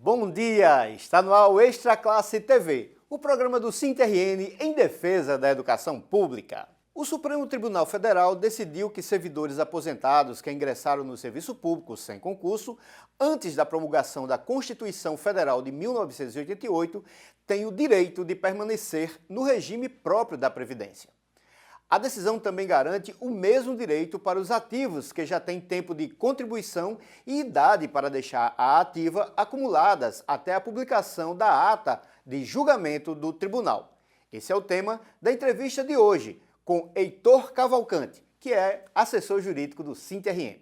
Bom dia! Está no ar o Extra Classe TV, o programa do SINT-RN em defesa da educação pública. O Supremo Tribunal Federal decidiu que servidores aposentados que ingressaram no serviço público sem concurso antes da promulgação da Constituição Federal de 1988 têm o direito de permanecer no regime próprio da Previdência. A decisão também garante o mesmo direito para os ativos que já têm tempo de contribuição e idade para deixar a ativa acumuladas até a publicação da ata de julgamento do tribunal. Esse é o tema da entrevista de hoje com Heitor Cavalcante, que é assessor jurídico do SINT-RN.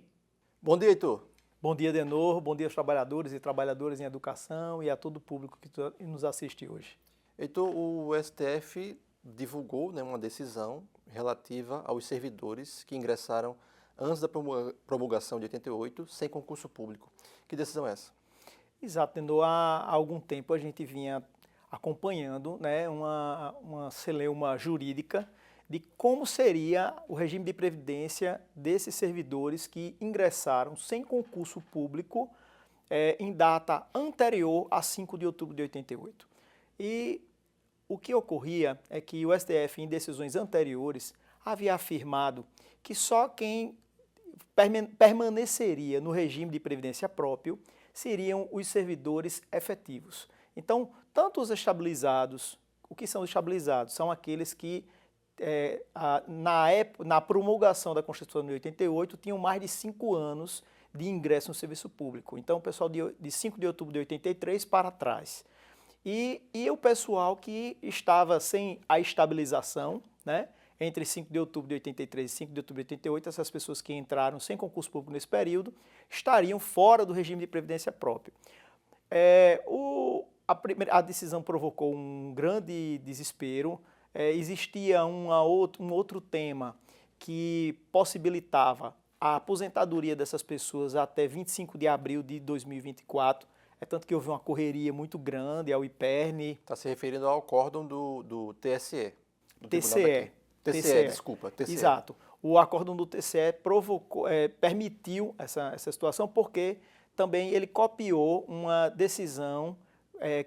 Bom dia, Heitor. Bom dia, Denor. Bom dia aos trabalhadores e trabalhadoras em educação e a todo o público que nos assiste hoje. Heitor, o STF divulgou uma decisão relativa aos servidores que ingressaram antes da promulgação de 88 sem concurso público. Que decisão é essa? Exato, Denor. Há algum tempo a gente vinha acompanhando uma celeuma jurídica de como seria o regime de previdência desses servidores que ingressaram sem concurso público em data anterior a 5 de outubro de 88. E o que ocorria é que o STF, em decisões anteriores, havia afirmado que só quem permaneceria no regime de previdência próprio seriam os servidores efetivos. Então, tanto os estabilizados, o que são estabilizados? São aqueles que, na promulgação da Constituição de 88, tinham mais de 5 anos de ingresso no serviço público. Então, o pessoal de 5 de outubro de 83 para trás. E o pessoal que estava sem a estabilização, entre 5 de outubro de 83 e 5 de outubro de 88, essas pessoas que entraram sem concurso público nesse período, estariam fora do regime de previdência próprio. A decisão provocou um grande desespero. Existia um outro tema que possibilitava a aposentadoria dessas pessoas até 25 de abril de 2024, tanto que houve uma correria muito grande ao IPERN. Está se referindo ao acórdão do TSE. TCE. Desculpa, TCE. Exato. O acórdão do TCE permitiu essa situação porque também ele copiou uma decisão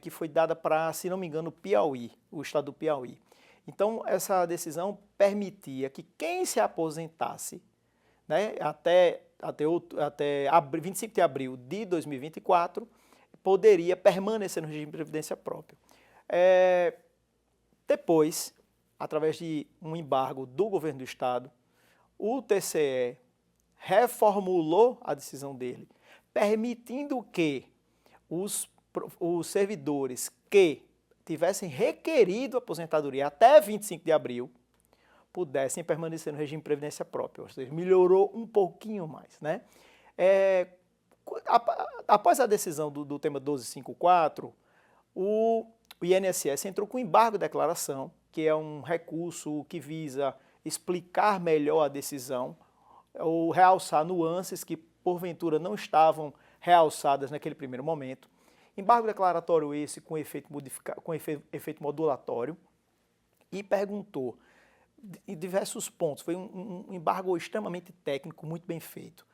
que foi dada para, se não me engano, Piauí, o estado do Piauí. Então, essa decisão permitia que quem se aposentasse até 25 de abril de 2024 poderia permanecer no regime de previdência própria. Depois, através de um embargo do governo do estado, o TCE reformulou a decisão dele, permitindo que os servidores que tivessem requerido aposentadoria até 25 de abril pudessem permanecer no regime de previdência própria, ou seja, melhorou um pouquinho mais, Após a decisão do tema 1254, o INSS entrou com embargo de declaração, que é um recurso que visa explicar melhor a decisão ou realçar nuances que, porventura, não estavam realçadas naquele primeiro momento. Embargo declaratório esse com efeito modulatório, e perguntou em diversos pontos. Foi um embargo extremamente técnico, muito bem feito.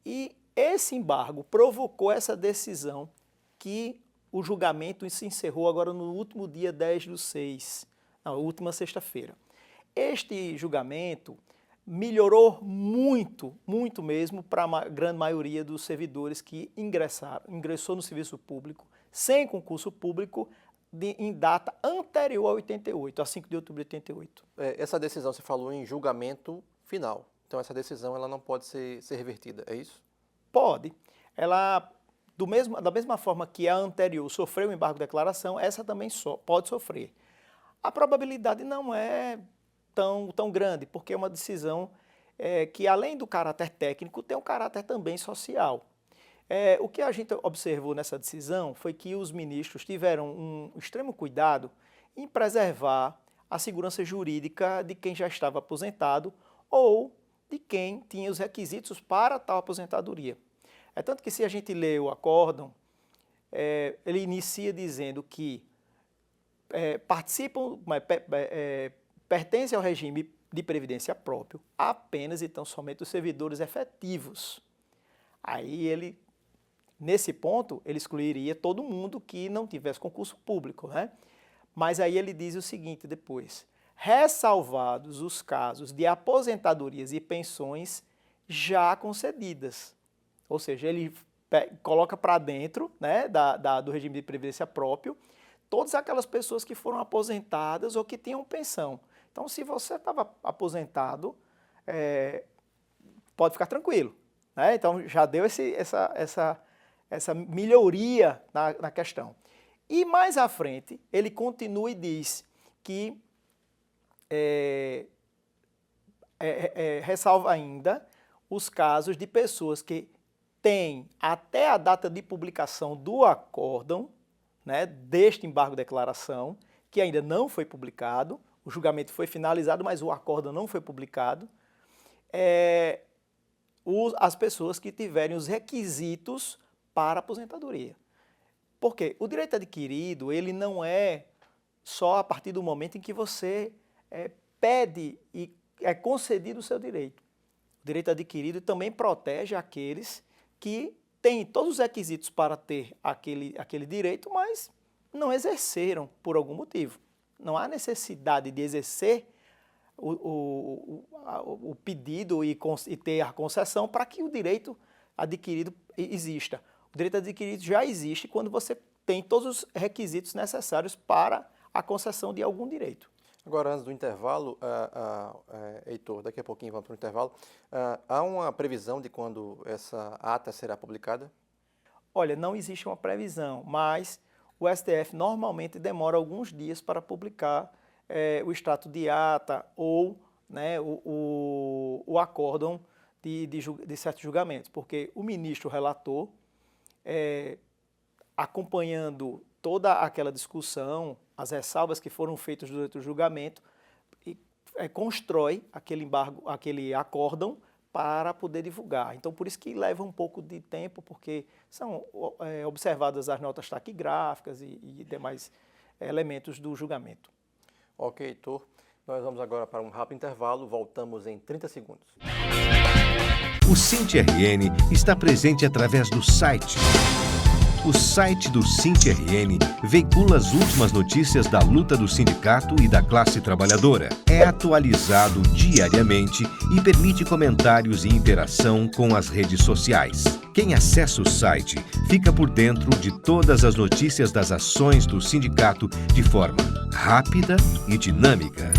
E esse embargo provocou essa decisão que o julgamento se encerrou agora no último dia 10/6, na última sexta-feira. Este julgamento melhorou muito, muito mesmo para a grande maioria dos servidores que ingressou no serviço público sem concurso público em data anterior a 88, a 5 de outubro de 88. Essa decisão, você falou em julgamento final. Então, essa decisão ela não pode ser revertida, é isso? Pode. Ela, da mesma forma que a anterior sofreu o embargo de declaração, essa também pode sofrer. A probabilidade não é tão grande, porque é uma decisão que, além do caráter técnico, tem um caráter também social. O que a gente observou nessa decisão foi que os ministros tiveram um extremo cuidado em preservar a segurança jurídica de quem já estava aposentado ou de quem tinha os requisitos para tal aposentadoria. Tanto que, se a gente lê o acórdão, ele inicia dizendo que pertencem ao regime de previdência próprio apenas e tão somente os servidores efetivos. Aí ele Nesse ponto, ele excluiria todo mundo que não tivesse concurso público, né? Mas aí ele diz o seguinte depois: ressalvados os casos de aposentadorias e pensões já concedidas. Ou seja, ele coloca para dentro, né, do regime de previdência próprio todas aquelas pessoas que foram aposentadas ou que tinham pensão. Então, se você estava aposentado, pode ficar tranquilo, né? Então, já deu essa melhoria na questão. E mais à frente, ele continua e diz que ressalva ainda os casos de pessoas que têm até a data de publicação do acórdão, né, deste embargo de declaração, que ainda não foi publicado, o julgamento foi finalizado, mas o acórdão não foi publicado, as pessoas que tiverem os requisitos para aposentadoria. Porque o direito adquirido, ele não é só a partir do momento em que você pede e é concedido o seu direito. O direito adquirido também protege aqueles que têm todos os requisitos para ter aquele direito, mas não exerceram por algum motivo. Não há necessidade de exercer o pedido e ter a concessão para que o direito adquirido exista. O direito adquirido já existe quando você tem todos os requisitos necessários para a concessão de algum direito. Agora, antes do intervalo, Heitor, daqui a pouquinho vamos para o intervalo, há uma previsão de quando essa ata será publicada? Olha, não existe uma previsão, mas o STF normalmente demora alguns dias para publicar o extrato de ata ou, né, o acórdão de certos julgamentos, porque o ministro relator, acompanhando toda aquela discussão, as ressalvas que foram feitas durante o julgamento, constrói aquele acórdão para poder divulgar. Então, por isso que leva um pouco de tempo, porque são observadas as notas taquigráficas e demais elementos do julgamento. Ok, Heitor. Nós vamos agora para um rápido intervalo, voltamos em 30 segundos. O SINT-RN está presente através do site. O site do SINT-RN veicula as últimas notícias da luta do sindicato e da classe trabalhadora. É atualizado diariamente e permite comentários e interação com as redes sociais. Quem acessa o site fica por dentro de todas as notícias das ações do sindicato de forma rápida e dinâmica.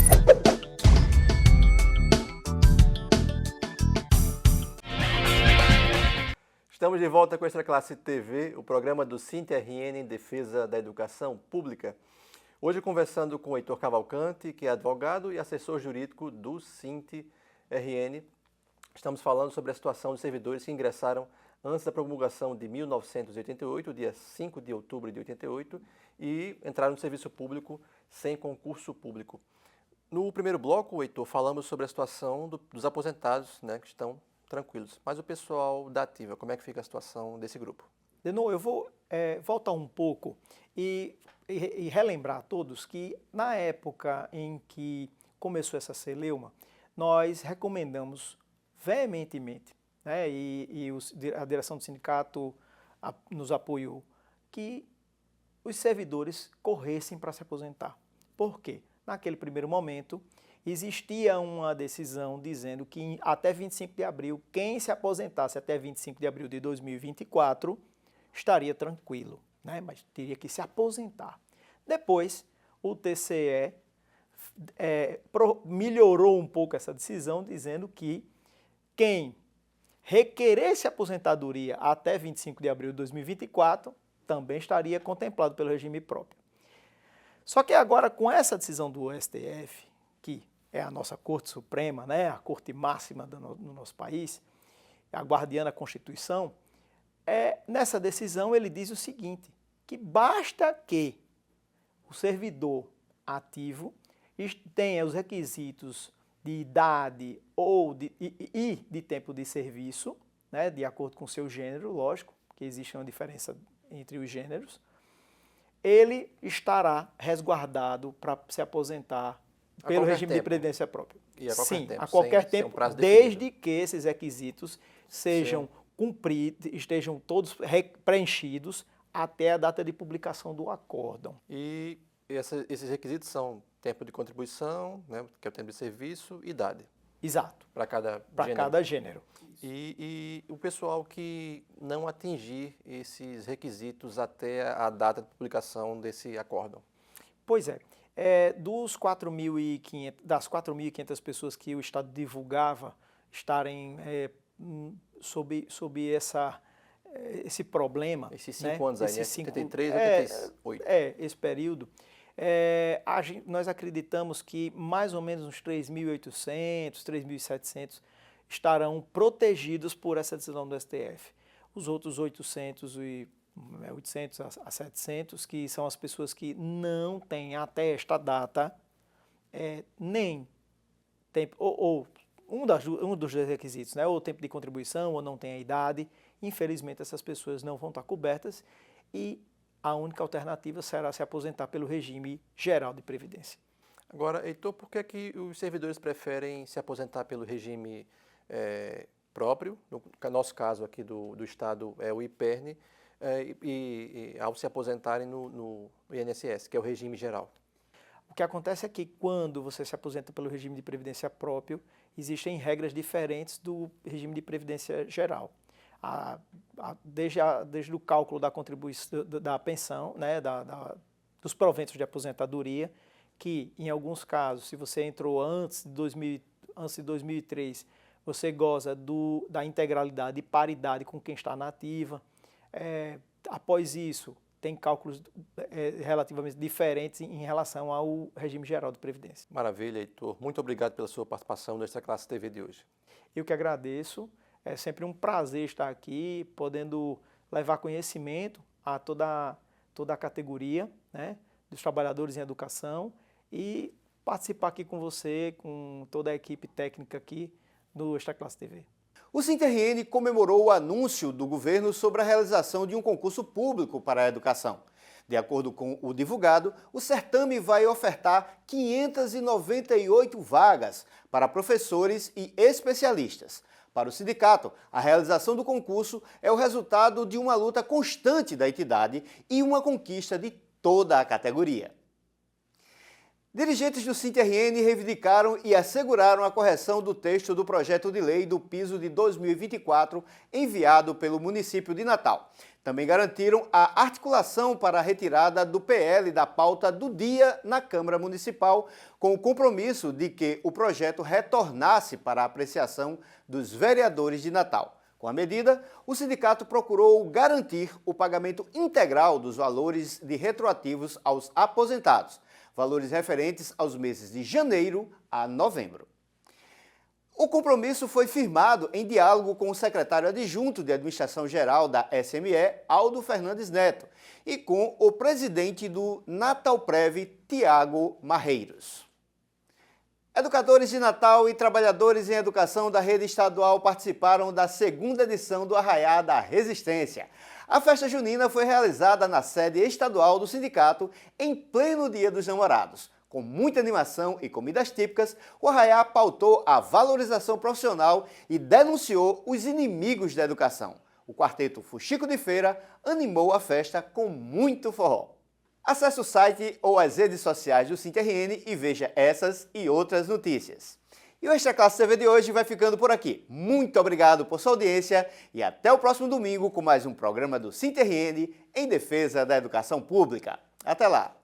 Estamos de volta com Extra Classe TV, o programa do SINT-RN em defesa da educação pública. Hoje conversando com o Heitor Cavalcante, que é advogado e assessor jurídico do SINT-RN. Estamos falando sobre a situação dos servidores que ingressaram antes da promulgação de 1988, dia 5 de outubro de 88, e entraram no serviço público sem concurso público. No primeiro bloco, Heitor, falamos sobre a situação dos aposentados, né, que estão tranquilos. Mas o pessoal da ativa, como é que fica a situação desse grupo? De novo, eu vou voltar um pouco e relembrar a todos que na época em que começou essa celeuma, nós recomendamos veementemente, né, a direção do sindicato nos apoiou, que os servidores corressem para se aposentar. Por quê? Naquele primeiro momento, existia uma decisão dizendo que até 25 de abril, quem se aposentasse até 25 de abril de 2024 estaria tranquilo, né? Mas teria que se aposentar. Depois, o TCE melhorou um pouco essa decisão, dizendo que quem requeresse aposentadoria até 25 de abril de 2024 também estaria contemplado pelo regime próprio. Só que agora, com essa decisão do STF, que é a nossa Corte Suprema, né, a Corte Máxima no nosso país, a guardiã da Constituição, nessa decisão ele diz o seguinte, que basta que o servidor ativo tenha os requisitos de idade ou de tempo de serviço, né, de acordo com o seu gênero, lógico, que existe uma diferença entre os gêneros, ele estará resguardado para se aposentar pelo regime de previdência própria. E a qualquer Sim, tempo, a qualquer sem tempo, um prazo desde definido. que esses requisitos sejam estejam todos preenchidos até a data de publicação do acórdão. E esses requisitos são tempo de contribuição, né, que é o tempo de serviço, e idade. Exato. Para cada gênero. Cada gênero. E o pessoal que não atingir esses requisitos até a data de publicação desse acórdão? Pois é. Das 4.500 pessoas que o Estado divulgava estarem sob esse problema. Esses 5 anos aí, né? 73, 88. Esse período. Nós acreditamos que mais ou menos uns 3.800, 3.700 estarão protegidos por essa decisão do STF. Os outros 800 a 700, que são as pessoas que não têm até esta data nem tempo, ou um dos dois requisitos, né? Ou o tempo de contribuição, ou não tem a idade. Infelizmente, essas pessoas não vão estar cobertas e a única alternativa será se aposentar pelo regime geral de previdência. Agora, Heitor, por que os servidores preferem se aposentar pelo regime próprio? No nosso caso aqui do Estado é o IPERN, e ao se aposentarem no INSS, que é o regime geral? O que acontece é que quando você se aposenta pelo regime de previdência próprio, existem regras diferentes do regime de previdência geral. Desde o cálculo da contribuição, da pensão, né, dos proventos de aposentadoria, que em alguns casos, se você entrou antes de 2003, você goza da integralidade e paridade com quem está na ativa. Após isso, tem cálculos relativamente diferentes em relação ao regime geral de previdência. Maravilha, Heitor. Muito obrigado pela sua participação nesta Classe TV de hoje. Eu que agradeço. É sempre um prazer estar aqui, podendo levar conhecimento a toda a categoria, né, dos trabalhadores em educação e participar aqui com você, com toda a equipe técnica aqui do Extra Classe TV. O SINTRN comemorou o anúncio do governo sobre a realização de um concurso público para a educação. De acordo com o divulgado, o certame vai ofertar 598 vagas para professores e especialistas. Para o sindicato, a realização do concurso é o resultado de uma luta constante da entidade e uma conquista de toda a categoria. Dirigentes do SINTRN reivindicaram e asseguraram a correção do texto do projeto de lei do piso de 2024 enviado pelo município de Natal. Também garantiram a articulação para a retirada do PL da pauta do dia na Câmara Municipal, com o compromisso de que o projeto retornasse para a apreciação dos vereadores de Natal. Com a medida, o sindicato procurou garantir o pagamento integral dos valores de retroativos aos aposentados, valores referentes aos meses de janeiro a novembro. O compromisso foi firmado em diálogo com o secretário adjunto de Administração Geral da SME, Aldo Fernandes Neto, e com o presidente do Natalprev, Tiago Marreiros. Educadores de Natal e trabalhadores em educação da rede estadual participaram da segunda edição do Arraiá da Resistência. A festa junina foi realizada na sede estadual do sindicato em pleno Dia dos Namorados. Com muita animação e comidas típicas, o Arraiá pautou a valorização profissional e denunciou os inimigos da educação. O quarteto Fuxico de Feira animou a festa com muito forró. Acesse o site ou as redes sociais do SINTRN e veja essas e outras notícias. E o Extra Classe TV de hoje vai ficando por aqui. Muito obrigado por sua audiência e até o próximo domingo com mais um programa do SINTRN em defesa da educação pública. Até lá!